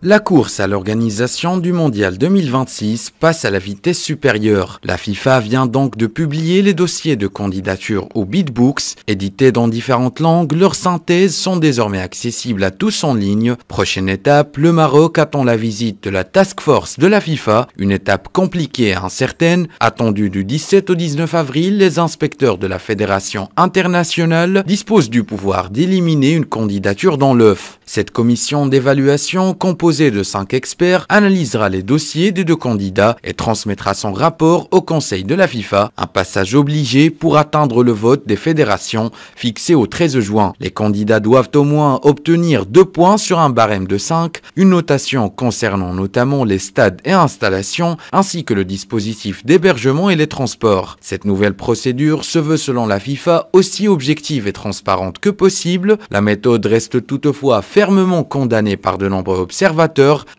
La course à l'organisation du Mondial 2026 passe à la vitesse supérieure. La FIFA vient donc de publier les dossiers de candidature au Bidbooks. Édités dans différentes langues, leurs synthèses sont désormais accessibles à tous en ligne. Prochaine étape, le Maroc attend la visite de la Task Force de la FIFA, une étape compliquée et incertaine. Attendue du 17 au 19 avril, les inspecteurs de la Fédération internationale disposent du pouvoir d'éliminer une candidature dans l'œuf. Cette commission d'évaluation, composée de 5 experts, analysera les dossiers des 2 candidats et transmettra son rapport au Conseil de la FIFA, un passage obligé pour atteindre le vote des fédérations fixé au 13 juin. Les candidats doivent au moins obtenir 2 points sur un barème de 5, une notation concernant notamment les stades et installations, ainsi que le dispositif d'hébergement et les transports. Cette nouvelle procédure se veut selon la FIFA aussi objective et transparente que possible. La méthode reste toutefois fermement condamnée par de nombreux observateurs.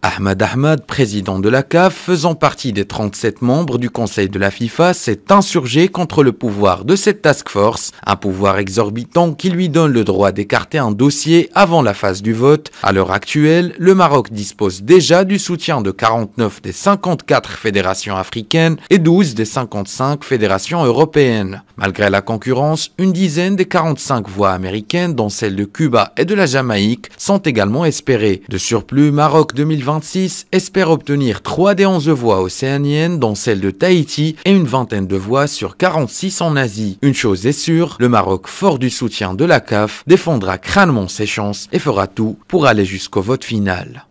Ahmad, président de la CAF, faisant partie des 37 membres du Conseil de la FIFA, s'est insurgé contre le pouvoir de cette task force, un pouvoir exorbitant qui lui donne le droit d'écarter un dossier avant la phase du vote. À l'heure actuelle, le Maroc dispose déjà du soutien de 49 des 54 fédérations africaines et 12 des 55 fédérations européennes. Malgré la concurrence, une dizaine des 45 voix américaines, dont celles de Cuba et de la Jamaïque, sont également espérées. De surplus, Maroc 2026 espère obtenir 3 des 11 voix océaniennes, dont celle de Tahiti, et une vingtaine de voix sur 46 en Asie. Une chose est sûre, le Maroc, fort du soutien de la CAF, défendra crânement ses chances et fera tout pour aller jusqu'au vote final.